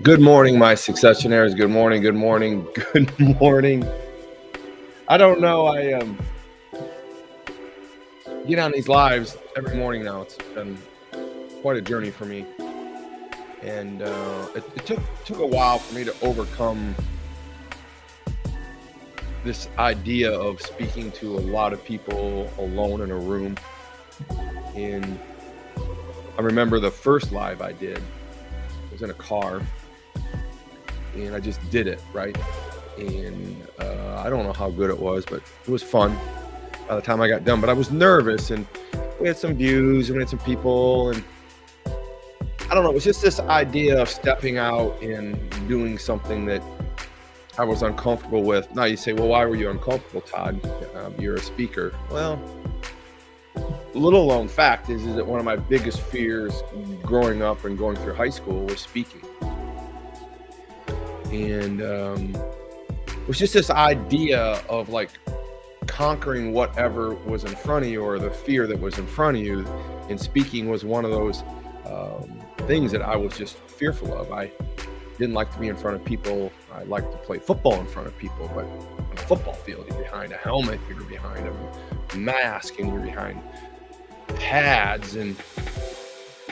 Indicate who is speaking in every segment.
Speaker 1: Good morning, my successionaires. Good morning. Good morning. Good morning. I don't know. I get on these lives every morning now. It's been quite a journey for me, and it took a while for me to overcome this idea of speaking to a lot of people alone in a room. And I remember the first live I did was in a car, and I just did it right. And I don't know how good it was, but it was fun by the time I got done. But I was nervous, and we had some views, and we had some people, and I don't know. It was just this idea of stepping out and doing something that I was uncomfortable with. Now you say, well, why were you uncomfortable, Todd? You're a speaker. Well, little known fact is that one of my biggest fears growing up and going through high school was speaking. And it was just this idea of like conquering whatever was in front of you, or the fear that was in front of you. And speaking was one of those things that I was just fearful of. I didn't like to be in front of people. I liked to play football in front of people, but on a football field, you're behind a helmet, you're behind a mask, and you're behind pads. And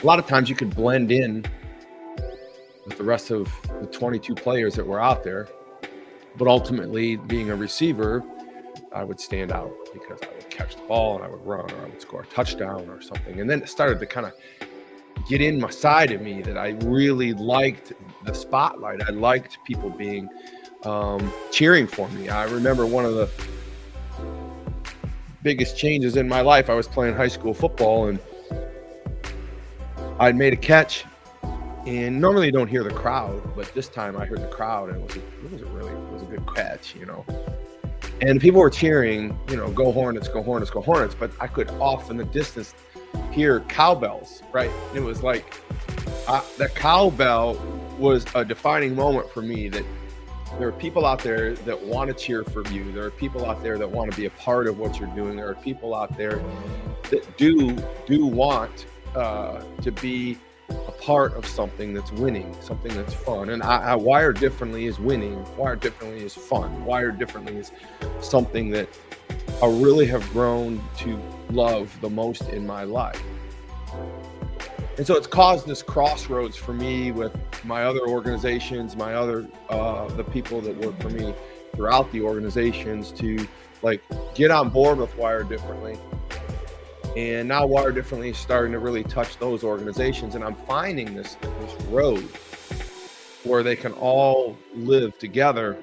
Speaker 1: a lot of times you could blend in with the rest of the 22 players that were out there. But ultimately, being a receiver, I would stand out because I would catch the ball and I would run, or I would score a touchdown or something. And then it started to kind of get in my side of me that I really liked the spotlight. I liked people being cheering for me. I remember one of the biggest changes in my life. I was playing high school football, and I'd made a catch. And normally you don't hear the crowd, but this time I heard the crowd, and it was a good catch, And people were cheering, go Hornets, go Hornets, go Hornets. But I could off in the distance hear cowbells, right? And it was like that cowbell was a defining moment for me, that there are people out there that want to cheer for you. There are people out there that want to be a part of what you're doing. There are people out there that do want to be a part of something that's winning, something that's fun. And I wired differently is winning, wired differently is fun, wired differently is something that I really have grown to love the most in my life. And so it's caused this crossroads for me with my other organizations, my other the people that work for me throughout the organizations, to like get on board with Wired Differently. And now Wired Differently is starting to really touch those organizations, and I'm finding this road where they can all live together.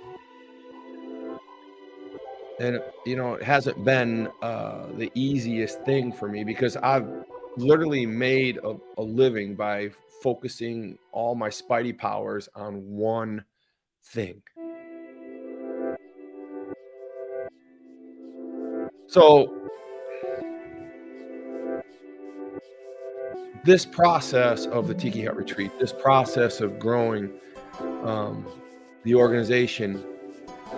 Speaker 1: And it hasn't been the easiest thing for me, because I've literally made a living by focusing all my spidey powers on one thing. So this process of the Tiki Hut Retreat, this process of growing the organization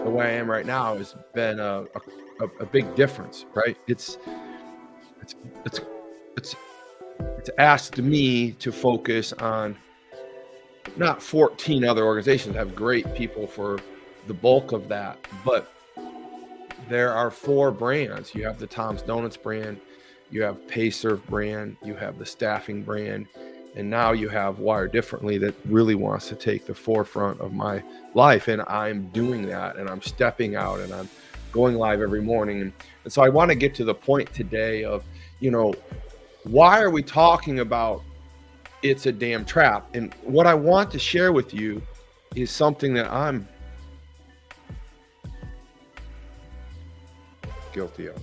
Speaker 1: the way I am right now, has been a big difference, right? It's asked me to focus on not 14 other organizations. I have great people for the bulk of that, but there are 4 brands. You have the Tom's Donuts brand, you have PayServe brand, you have the staffing brand, and now you have Wired Differently that really wants to take the forefront of my life. And I'm doing that, and I'm stepping out, and I'm going live every morning. And so I want to get to the point today of, why are we talking about it's a damn trap? And what I want to share with you is something that I'm guilty of.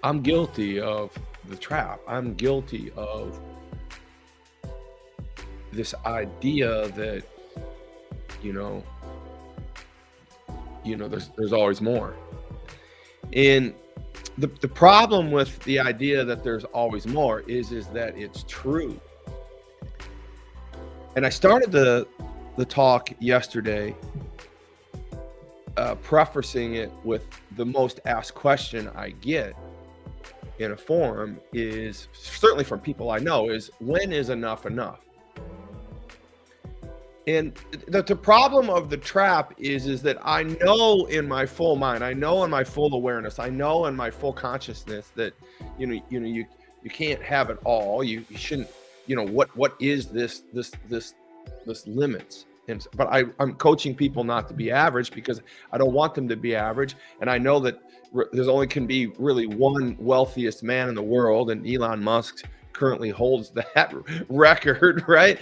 Speaker 1: I'm guilty of the trap. I'm guilty of this idea that, there's always more. And the problem with the idea that there's always more is that it's true. And I started the talk yesterday prefacing it with the most asked question I get. in a forum is, certainly from people I know, is when is enough enough? And the problem of the trap is that I know in my full mind, I know in my full awareness, I know in my full consciousness that you can't have it all. You shouldn't. What is this limits? But I'm coaching people not to be average because I don't want them to be average, and I know that there's only can be really one wealthiest man in the world, and Elon Musk currently holds that record, right?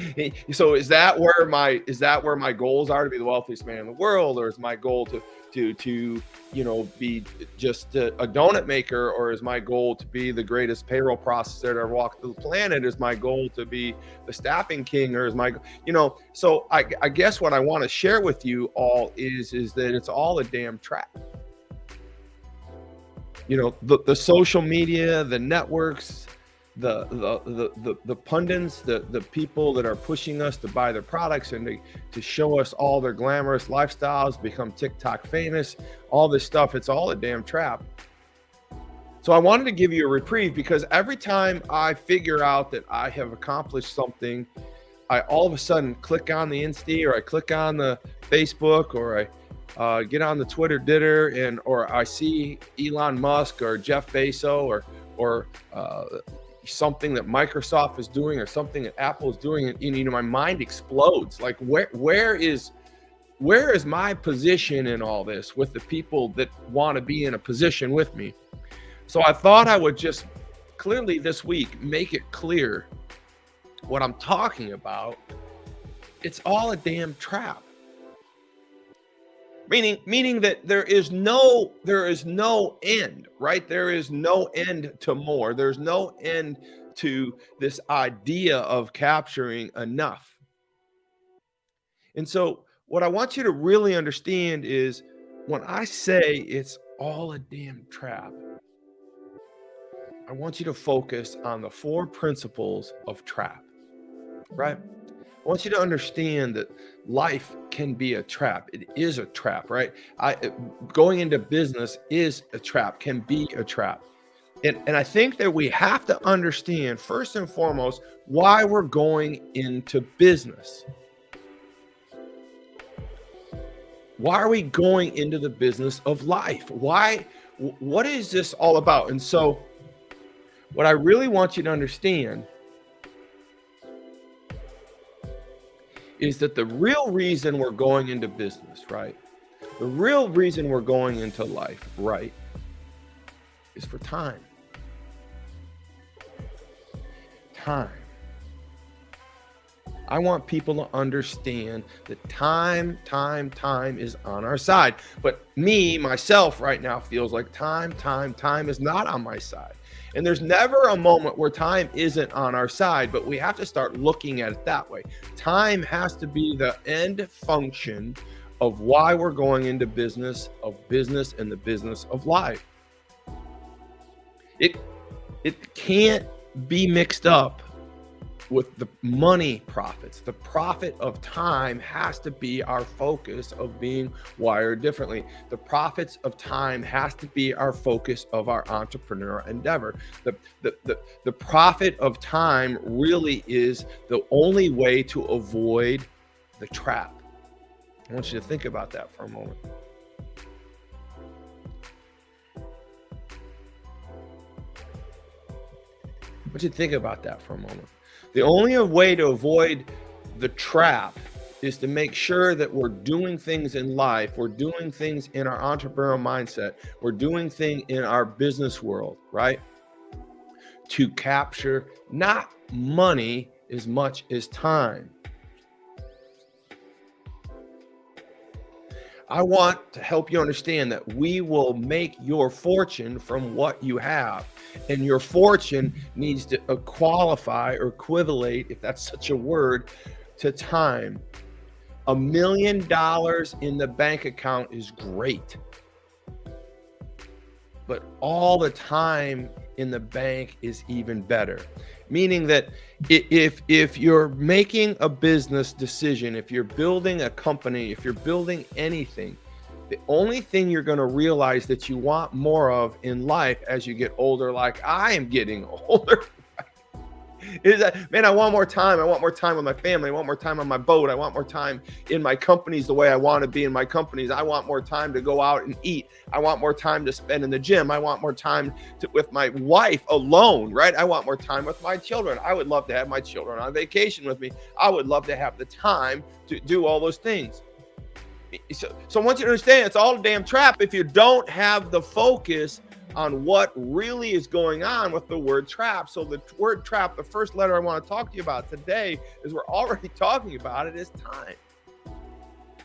Speaker 1: So is that where my goals are, to be the wealthiest man in the world, or is my goal to be just a donut maker, or is my goal to be the greatest payroll processor to ever walk the planet? Is my goal to be the staffing king, or is my so I guess what I want to share with you all is that it's all a damn trap. The social media, the networks, the pundits, the people that are pushing us to buy their products and to show us all their glamorous lifestyles, become TikTok famous, all this stuff, it's all a damn trap. So I wanted to give you a reprieve, because every time I figure out that I have accomplished something, I all of a sudden click on the Insta, or I click on the Facebook, or I get on the Twitter ditter, or I see Elon Musk or Jeff Bezos or something that Microsoft is doing, or something that Apple is doing, and my mind explodes. Like, where is my position in all this with the people that want to be in a position with me? So I thought I would just clearly this week make it clear what I'm talking about. It's all a damn trap. Meaning that there is no end, right? There is no end to more. There's no end to this idea of capturing enough. And so what I want you to really understand is, when I say it's all a damn trap, I want you to focus on the 4 principles of trap, right? I want you to understand that life can be a trap. It is a trap, right? Going into business is a trap, can be a trap. And I think that we have to understand, first and foremost, why we're going into business. Why are we going into the business of life? What is this all about? And so what I really want you to understand is that the real reason we're going into business, right? The real reason we're going into life, right, is for time. Time. I want people to understand that time is on our side. But myself right now feels like time is not on my side. And there's never a moment where time isn't on our side, but we have to start looking at it that way. Time has to be the end function of why we're going into business and the business of life. It can't be mixed up with the money profits. The profit of time has to be our focus of being wired differently. The profits of time has to be our focus of our entrepreneur endeavor. The profit of time really is the only way to avoid the trap. I want you to think about that for a moment. I want you to think about that for a moment. The only way to avoid the trap is to make sure that we're doing things in life, we're doing things in our entrepreneurial mindset, we're doing things in our business world, right? To capture not money as much as time. I want to help you understand that we will make your fortune from what you have. And your fortune needs to qualify or equivalent, if that's such a word, to time. $1 million in the bank account is great. But all the time in the bank is even better. Meaning that if you're making a business decision, if you're building a company, if you're building anything, The only thing you're going to realize that you want more of in life as you get older, like I am getting older, is that, man, I want more time. I want more time with my family. I want more time on my boat. I want more time in my companies the way I want to be in my companies. I want more time to go out and eat. I want more time to spend in the gym. I want more time with my wife alone, right? I want more time with my children. I would love to have my children on vacation with me. I would love to have the time to do all those things. So I want you to understand, it's all a damn trap if you don't have the focus on what really is going on with the word trap. So the word trap, the first letter I want to talk to you about today, is we're already talking about it, is time.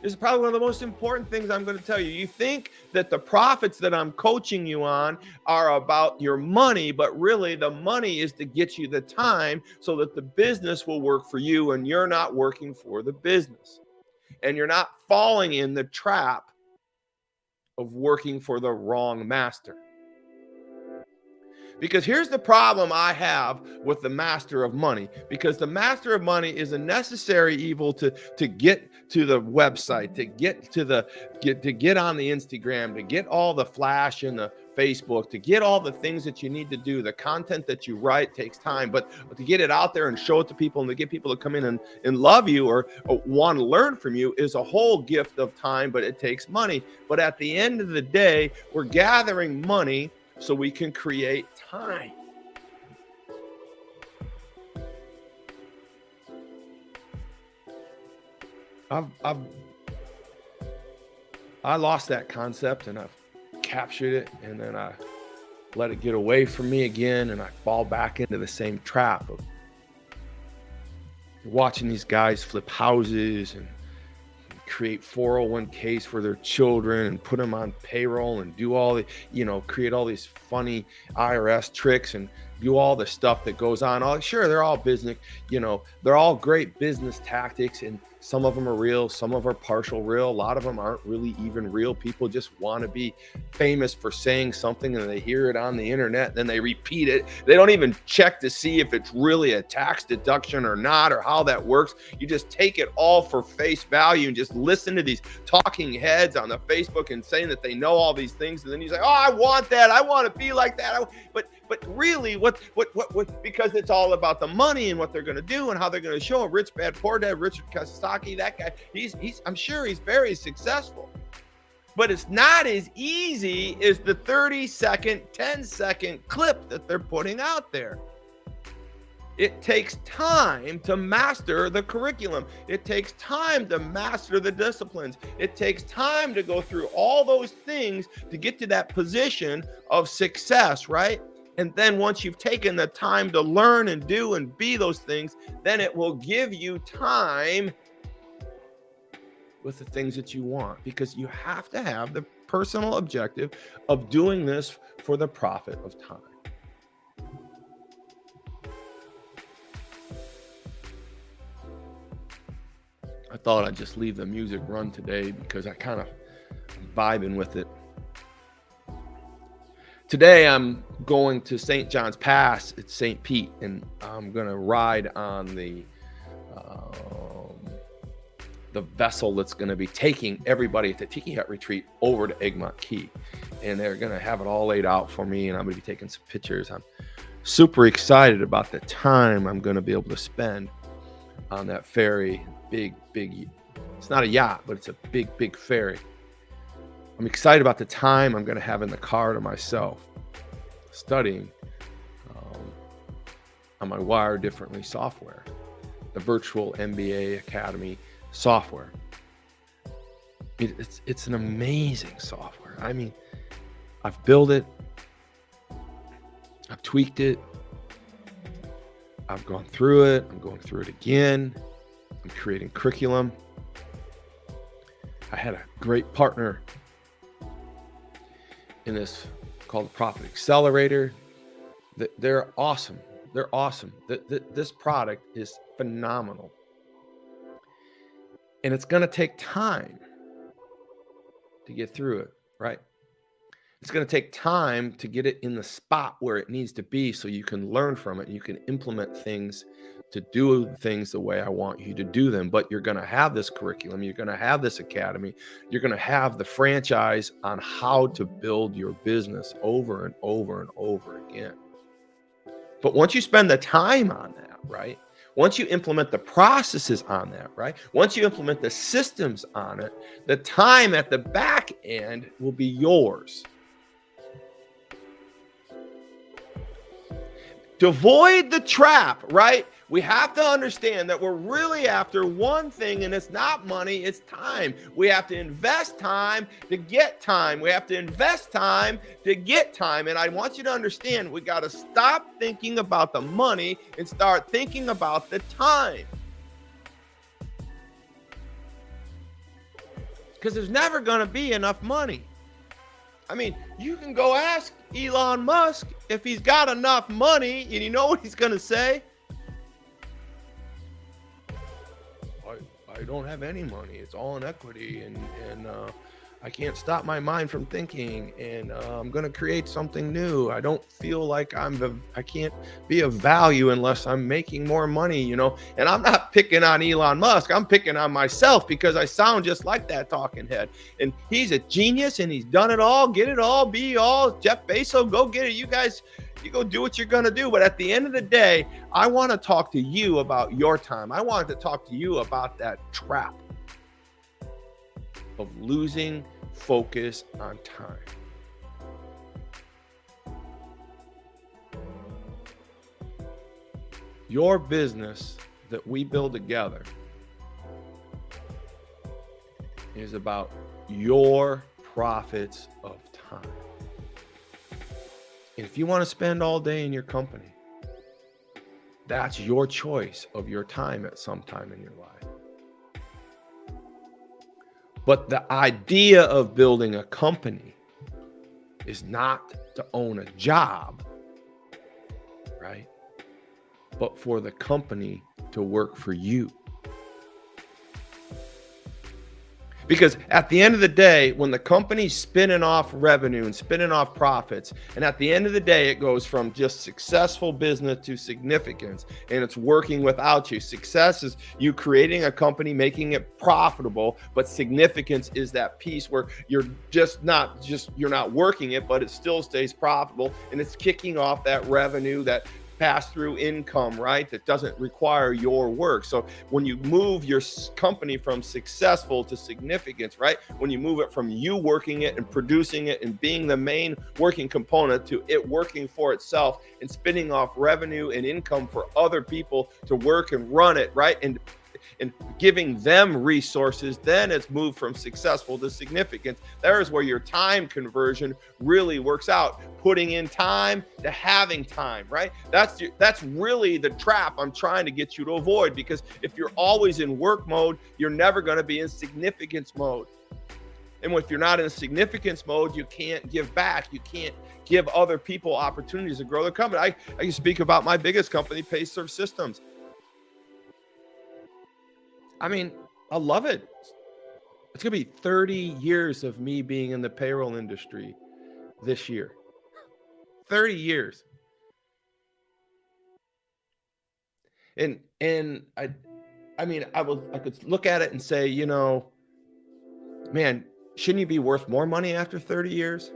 Speaker 1: This is probably one of the most important things I'm going to tell you. You think that the profits that I'm coaching you on are about your money, but really the money is to get you the time so that the business will work for you and you're not working for the business. And you're not falling in the trap of working for the wrong master. Because here's the problem I have with the master of money. Because the master of money is a necessary evil to get to the website, to get on the Instagram, to get all the flash and the Facebook, to get all the things that you need to do. The content that you write takes time, but to get it out there and show it to people and to get people to come in and love you or want to learn from you is a whole gift of time, but it takes money. But at the end of the day, we're gathering money so we can create time. I lost that concept and I've captured it, and then I let it get away from me again, and I fall back into the same trap of watching these guys flip houses and create 401ks for their children and put them on payroll and do all the, create all these funny IRS tricks and do all the stuff that goes on. Sure, they're all business, they're all great business tactics, and some of them are real, some of them are partial real. A lot of them aren't really even real. People just want to be famous for saying something, and they hear it on the internet, and then they repeat it. They don't even check to see if it's really a tax deduction or not, or how that works. You just take it all for face value and just listen to these talking heads on the Facebook and saying that they know all these things, and then you say, "Oh, I want that. I want to be like that." But really, what? Because it's all about the money and what they're going to do and how they're going to show a Rich Dad Poor Dad. Richard Kiyosaki, that guy, he's I'm sure he's very successful, but it's not as easy as the 30-second, 10-second clip that they're putting out there. It takes time to master the curriculum. It takes time to master the disciplines. It takes time to go through all those things to get to that position of success, right? And then once you've taken the time to learn and do and be those things, then it will give you time with the things that you want, because you have to have the personal objective of doing this for the profit of time. I thought I'd just leave the music run today because I kind of vibing with it. Today, I'm going to St. John's Pass at St. Pete, and I'm going to ride on the vessel that's going to be taking everybody at the Tiki Hut Retreat over to Egmont Key. And they're going to have it all laid out for me, and I'm going to be taking some pictures. I'm super excited about the time I'm going to be able to spend on that ferry. Big, it's not a yacht, but it's a big ferry. I'm excited about the time I'm going to have in the car to myself, studying on my Wire Differently software, the virtual MBA Academy software. It's an amazing software. I mean, I've built it, I've tweaked it, I've gone through it, I'm going through it again, I'm creating curriculum. I had a great partner in this called the Profit Accelerator. They're awesome. They're awesome. This product is phenomenal. And it's going to take time to get through it, right? It's going to take time to get it in the spot where it needs to be so you can learn from it. You can implement things to do things the way I want you to do them. But you're going to have this curriculum. You're going to have this academy. You're going to have the franchise on how to build your business over and over and over again. But once you spend the time on that, right? Once you implement the processes on that, right? Once you implement the systems on it, the time at the back end will be yours. To avoid the trap, right? We have to understand that we're really after one thing, and it's not money, it's time. We have to invest time to get time. We have to invest time to get time. And I want you to understand, we got to stop thinking about the money and start thinking about the time. Because there's never going to be enough money. I mean, you can go ask Elon Musk if he's got enough money, and you know what he's going to say? I don't have any money. It's all in equity, and I can't stop my mind from thinking, and I'm going to create something new. I don't feel like I can't be of value unless I'm making more money, you know? And I'm not picking on Elon Musk. I'm picking on myself because I sound just like that talking head. And he's a genius, and he's done it all, get it all, be all. Jeff Bezos, go get it. You guys, you go do what you're going to do. But at the end of the day, I want to talk to you about your time. I wanted to talk to you about that trap of losing focus on time. Your business that we build together is about your profits of time. And if you want to spend all day in your company, that's your choice of your time at some time in your life. But the idea of building a company is not to own a job, right? But for the company to work for you. Because at the end of the day, when the company's spinning off revenue and spinning off profits, and at the end of the day, it goes from just successful business to significance, and it's working without you. Success is you creating a company, making it profitable, but significance is that piece where you're you're not working it, but it still stays profitable, and it's kicking off that revenue, that pass-through income, right? That doesn't require your work. So when you move your company from successful to significance, right? When you move it from you working it and producing it and being the main working component to it working for itself and spinning off revenue and income for other people to work and run it, right? And giving them resources, then it's moved from successful to significance. There's where your time conversion really works out. Putting in time to having time, right? That's really the trap I'm trying to get you to avoid, because if you're always in work mode, you're never going to be in significance mode. And if you're not in significance mode, you can't give back. You can't give other people opportunities to grow their company. I can speak about my biggest company, Payserve Systems. I mean, I love it. It's going to be 30 years of me being in the payroll industry this year. 30 years. And I mean, I could look at it and say, you know, man, shouldn't you be worth more money after 30 years?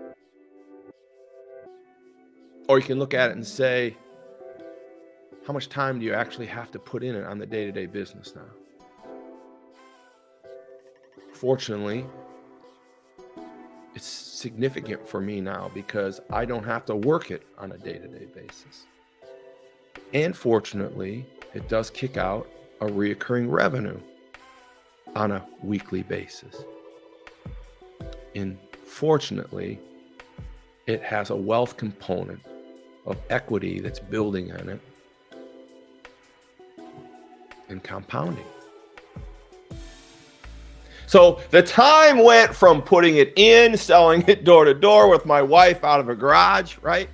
Speaker 1: Or you can look at it and say, how much time do you actually have to put in it on the day-to-day business now? Fortunately, it's significant for me now because I don't have to work it on a day-to-day basis. And fortunately, it does kick out a recurring revenue on a weekly basis. And fortunately, it has a wealth component of equity that's building on it and compounding. So the time went from putting it in, selling it door to door with my wife out of a garage, right?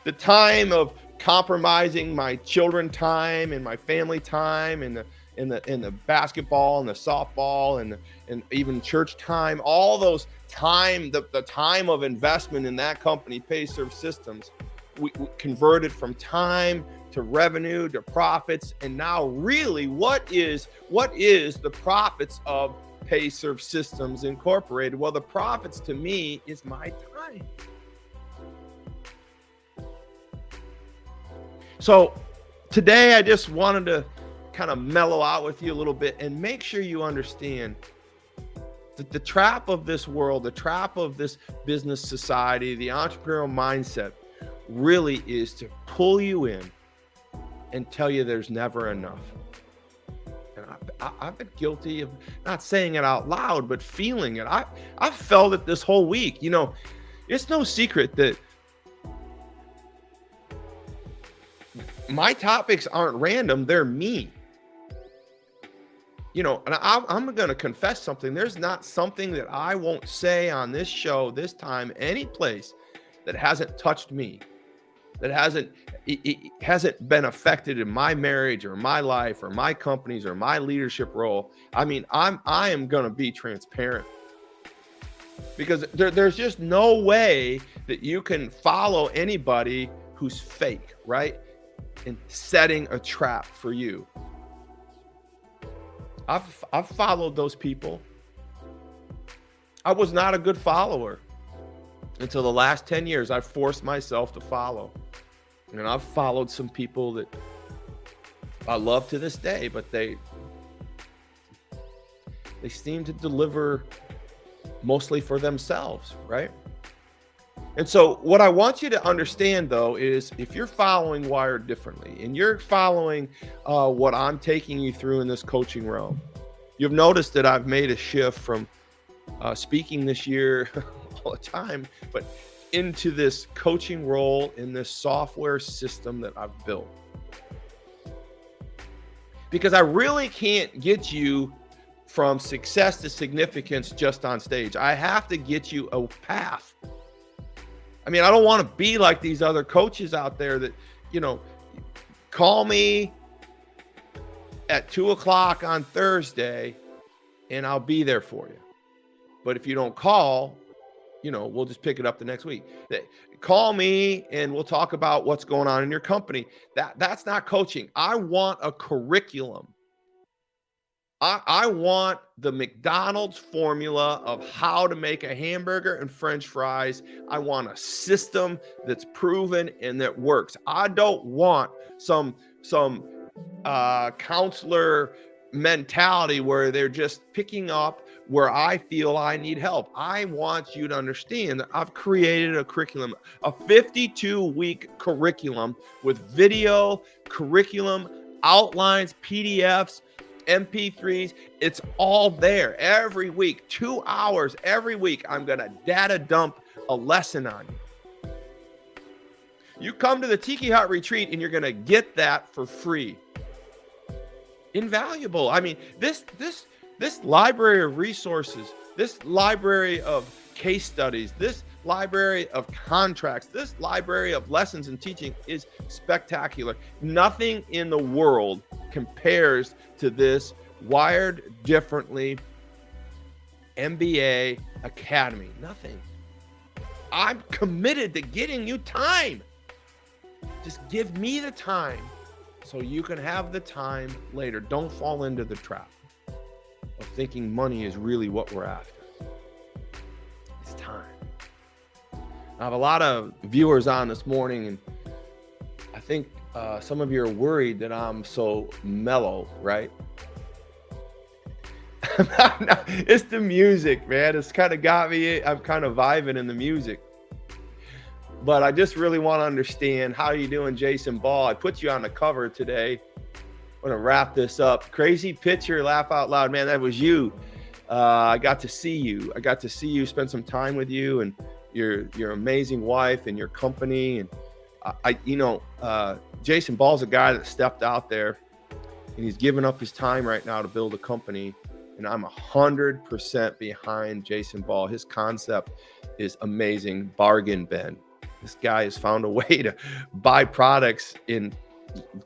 Speaker 1: The time of compromising my children time and my family time and the basketball and the softball and even church time, all those time, the time of investment in that company, Payserve Systems, we converted from time to revenue to profits. And now really what is the profits of Payserve Systems Incorporated? Well, the profits to me is my time. So today I just wanted to kind of mellow out with you a little bit and make sure you understand that the trap of this world, the trap of this business society, the entrepreneurial mindset really is to pull you in and tell you there's never enough. And I've been guilty of not saying it out loud, but feeling it. I've felt it this whole week. You know, it's no secret that my topics aren't random, they're me. You know, and I'm going to confess something. There's not something that I won't say on this show, this time, any place that hasn't touched me, that hasn't been affected in my marriage or my life or my companies or my leadership role. I mean, I am going to be transparent, because there's just no way that you can follow anybody who's fake, right? And setting a trap for you. I've followed those people. I was not a good follower until the last 10 years. I forced myself to follow. And I've followed some people that I love to this day, but they seem to deliver mostly for themselves, right? And so what I want you to understand, though, is if you're following Wired differently and you're following what I'm taking you through in this coaching realm, you've noticed that I've made a shift from speaking this year all the time, but into this coaching role in this software system that I've built. Because I really can't get you from success to significance just on stage. I have to get you a path. I mean, I don't want to be like these other coaches out there that, you know, call me at 2:00 on Thursday and I'll be there for you. But if you don't call, you know, we'll just pick it up the next week. Call me and we'll talk about what's going on in your company. That's not coaching. I want a curriculum. I want the McDonald's formula of how to make a hamburger and French fries. I want a system that's proven and that works. I don't want some counselor mentality where they're just picking up where I feel I need help. I want you to understand that I've created a curriculum, a 52-week curriculum with video, curriculum, outlines, PDFs, MP3s. It's all there every week, 2 hours every week. I'm going to data dump a lesson on you. You come to the Tiki Hut retreat and you're going to get that for free. Invaluable. I mean, this library of resources, this library of case studies, this library of contracts, this library of lessons and teaching is spectacular. Nothing in the world compares to this Wired Differently MBA Academy. Nothing. I'm committed to getting you time. Just give me the time so you can have the time later. Don't fall into the trap of thinking money is really what we're after. It's time. I have a lot of viewers on this morning, and I think some of you are worried that I'm so mellow, right? It's the music, man. It's kind of got me. I'm kind of vibing in the music. But I just really want to understand how you doing, Jason Ball. I put you on the cover today. I'm going to wrap this up. Crazy picture, laugh out loud. Man, that was you. I got to see you. I got to see you, spend some time with you and your amazing wife and your company. And Jason Ball's a guy that stepped out there and he's given up his time right now to build a company. And I'm 100% behind Jason Ball. His concept is amazing. Bargain bin. This guy has found a way to buy products in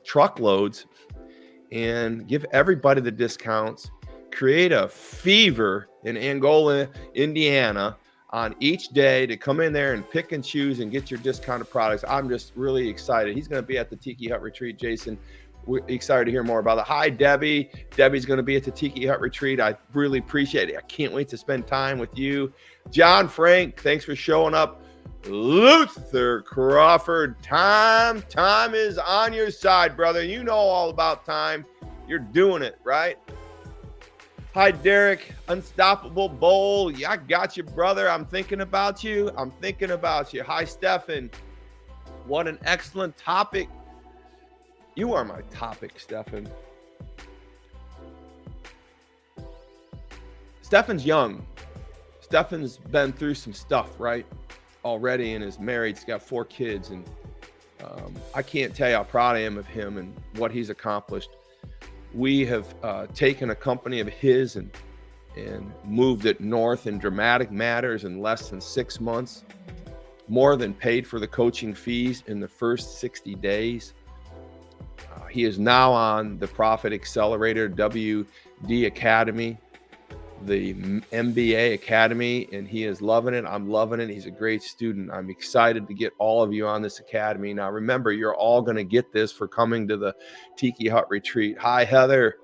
Speaker 1: truckloads and give everybody the discounts, create a fever in Angola, Indiana, on each day to come in there and pick and choose and get your discounted products. I'm just really excited. He's going to be at the Tiki Hut Retreat, Jason. We're excited to hear more about it. Hi, Debbie. Debbie's going to be at the Tiki Hut Retreat. I really appreciate it. I can't wait to spend time with you. John Frank, thanks for showing up. Luther Crawford, time is on your side, brother. You know all about time. You're doing it, right? Hi, Derek. Unstoppable Bowl. Yeah, I got you, brother. I'm thinking about you. Hi, Stefan. What an excellent topic. You are my topic, Stefan. Stefan's young. Stefan's been through some stuff, right? Already, and is married. He's got 4 kids. And I can't tell you how proud I am of him and what he's accomplished. We have taken a company of his and moved it north in dramatic matters in less than 6 months. More than paid for the coaching fees in the first 60 days. He is now on the Profit Accelerator WD Academy, the MBA Academy, and he is loving it. I'm loving it. He's a great student. I'm excited to get all of you on this academy. Now, remember, you're all going to get this for coming to the Tiki Hut Retreat. Hi, Heather.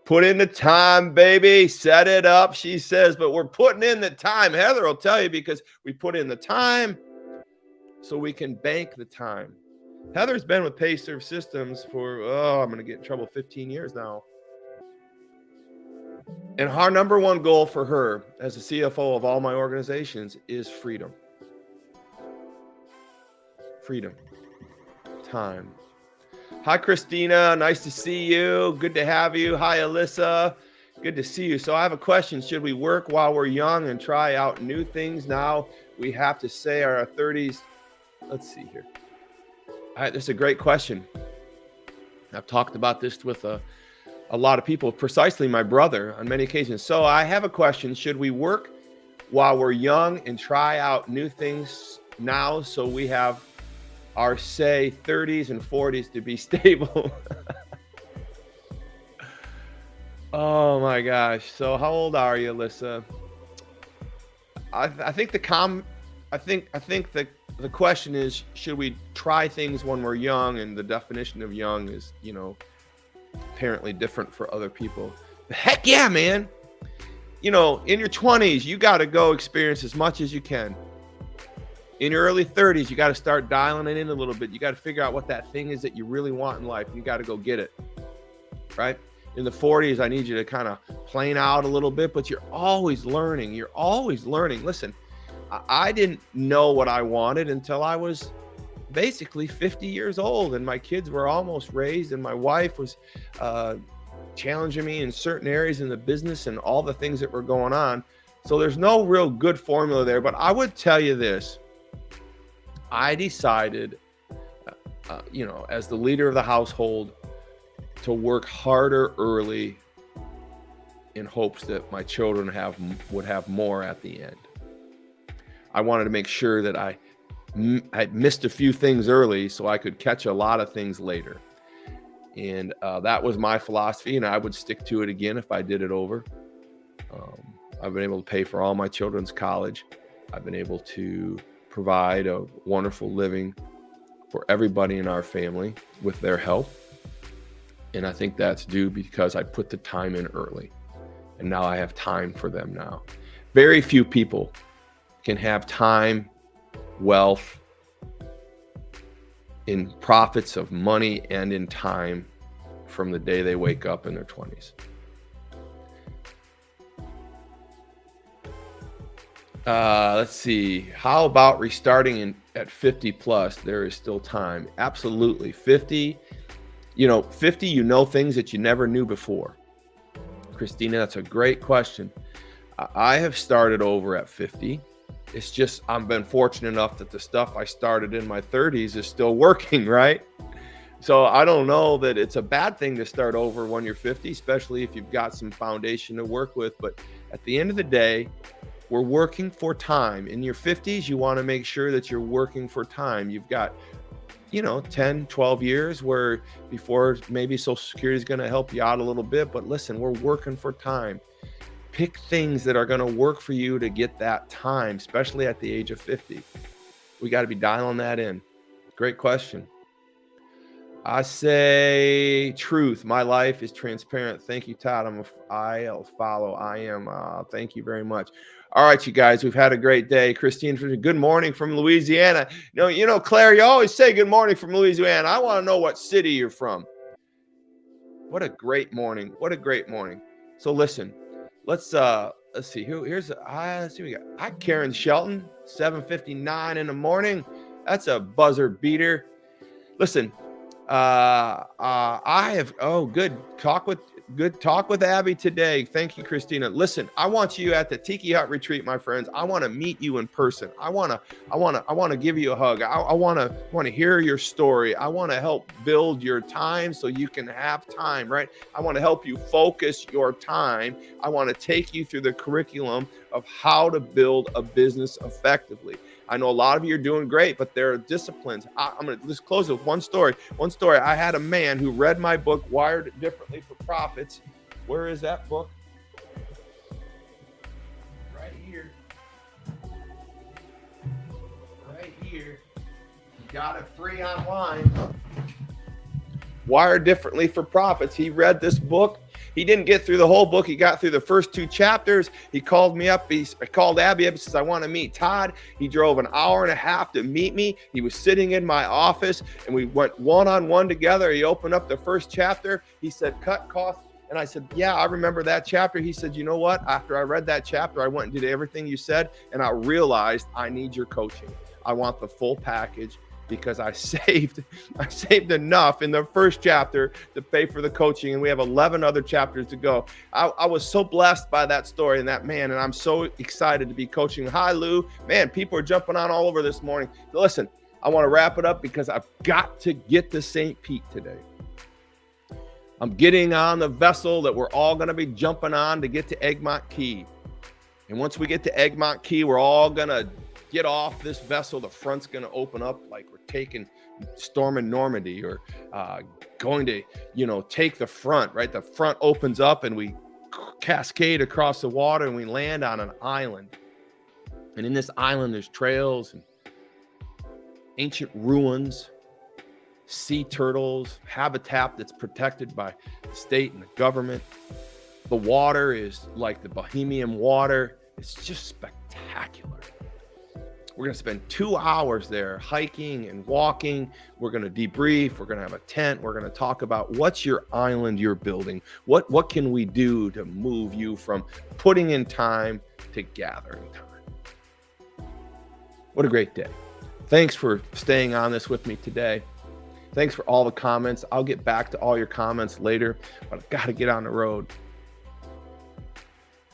Speaker 1: Put in the time, baby. Set it up, she says, but we're putting in the time. Heather will tell you because we put in the time so we can bank the time. Heather's been with Payserve Systems for, I'm going to get in trouble, 15 years now. And our number one goal for her as the CFO of all my organizations is freedom. Freedom. Time. Hi, Christina. Nice to see you. Good to have you. Hi, Alyssa. Good to see you. So I have a question. Should we work while we're young and try out new things now? We have to say our 30s. Let's see here. This is a great question. I've talked about this with a lot of people, precisely my brother on many occasions. So I have a question. Should we work while we're young and try out new things now so we have our, say, 30s and 40s to be stable? Oh my gosh. So how old are you, Alyssa? I think the question is, should we try things when we're young? And the definition of young is, apparently different for other people. Heck yeah, man. In your 20s, you got to go experience as much as you can. In your early 30s, you got to start dialing it in a little bit. You got to figure out what that thing is that you really want in life. You got to go get it, right? In the 40s, I need you to kind of plane out a little bit, but you're always learning. You're always learning. Listen, I didn't know what I wanted until I was basically 50 years old, and my kids were almost raised, and my wife was challenging me in certain areas in the business and all the things that were going on. So there's no real good formula there, but I would tell you this. I decided, as the leader of the household, to work harder early in hopes that my children would have more at the end. I wanted to make sure that I missed a few things early so I could catch a lot of things later. And that was my philosophy, and I would stick to it again if I did it over. I've been able to pay for all my children's college. I've been able to provide a wonderful living for everybody in our family with their help. And I think that's due because I put the time in early. And now I have time for them now. Very few people can have time, wealth, in profits of money and in time from the day they wake up in their 20s. Let's see. How about restarting at 50 plus? There is still time. Absolutely. 50, 50, things that you never knew before. Christina, that's a great question. I have started over at 50. It's just, I've been fortunate enough that the stuff I started in my 30s is still working, right? So I don't know that it's a bad thing to start over when you're 50, especially if you've got some foundation to work with. But at the end of the day, we're working for time. In your 50s, you want to make sure that you're working for time. You've got, 10, 12 years where before maybe Social Security is going to help you out a little bit. But listen, we're working for time. Pick things that are going to work for you to get that time, especially at the age of 50. We got to be dialing that in. Great question. I say truth. My life is transparent. Thank you, Todd. I'll follow. I am. Thank you very much. All right, you guys. We've had a great day. Christine, good morning from Louisiana. Claire, you always say good morning from Louisiana. I want to know what city you're from. What a great morning. What a great morning. So listen, let's see. Let's see. We got Karen Shelton, 7:59 in the morning. That's a buzzer beater. Listen. I have good talk with Abby today. Thank you, Christina. Listen, I want you at the Tiki Hut retreat, my friends. I want to meet you in person. I want to give you a hug. I want to hear your story. I want to help build your time so you can have time, right? I want to help you focus your time. I want to take you through the curriculum of how to build a business effectively. I know a lot of you are doing great, but there are disciplines. I'm going to just close with one story. I had a man who read my book, Wired Differently for Profits. Where is that book? Right here. Right here. You got it free online. Wired Differently for Profits. He read this book. He didn't get through the whole book. He got through the first 2 chapters. He called me up. I called Abby up and says, I want to meet Todd. He drove an hour and a half to meet me. He was sitting in my office and we went one-on-one together. He opened up the first chapter. He said, cut costs. And I said, yeah, I remember that chapter. He said, you know what? After I read that chapter, I went and did everything you said. And I realized I need your coaching. I want the full package. Because I saved enough in the first chapter to pay for the coaching, and we have 11 other chapters to go. I was so blessed by that story and that man, and I'm so excited to be coaching. Hi, Lou. Man, people are jumping on all over this morning. Listen, I want to wrap it up because I've got to get to St. Pete today. I'm getting on the vessel that we're all going to be jumping on to get to Egmont Key. And once we get to Egmont Key, we're all going to get off this vessel. The front's going to open up like we're storming Normandy, or going to, take the front, right? The front opens up and we cascade across the water and we land on an island. And in this island, there's trails and ancient ruins, sea turtles, habitat that's protected by the state and the government. The water is like the Bohemian water. It's just spectacular. We're going to spend 2 hours there hiking and walking. We're going to debrief. We're going to have a tent. We're going to talk about what's your island you're building. What can we do to move you from putting in time to gathering time? What a great day. Thanks for staying on this with me today. Thanks for all the comments. I'll get back to all your comments later, but I've got to get on the road.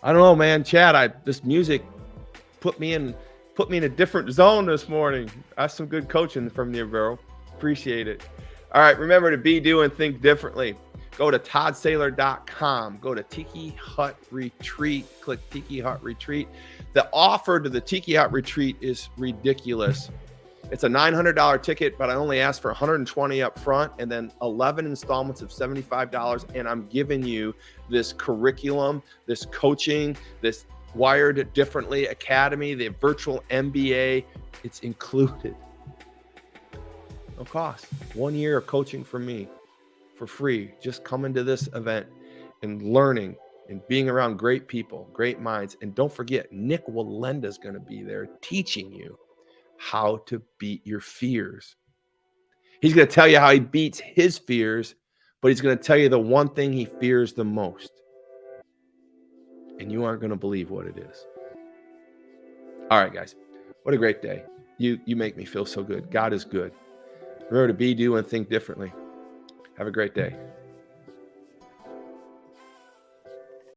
Speaker 1: I don't know, man. Chad, this music put me in a different zone this morning. That's some good coaching from you, bro. Appreciate it. All right. Remember to be, do, and think differently. Go to toddsaylor.com. Go to Tiki Hut Retreat. Click Tiki Hut Retreat. The offer to the Tiki Hut Retreat is ridiculous. It's a $900 ticket, but I only asked for $120 up front and then 11 installments of $75. And I'm giving you this curriculum, this coaching, this Wired Differently Academy, the virtual MBA. It's included. No cost. 1 year of coaching from me for free. Just coming to this event and learning and being around great people, great minds. And don't forget, Nick Walenda is going to be there teaching you how to beat your fears. He's going to tell you how he beats his fears, but he's going to tell you the one thing he fears the most. And you aren't going to believe what it is. All right, guys. What a great day. You make me feel so good. God is good. Remember to be, do, and think differently. Have a great day.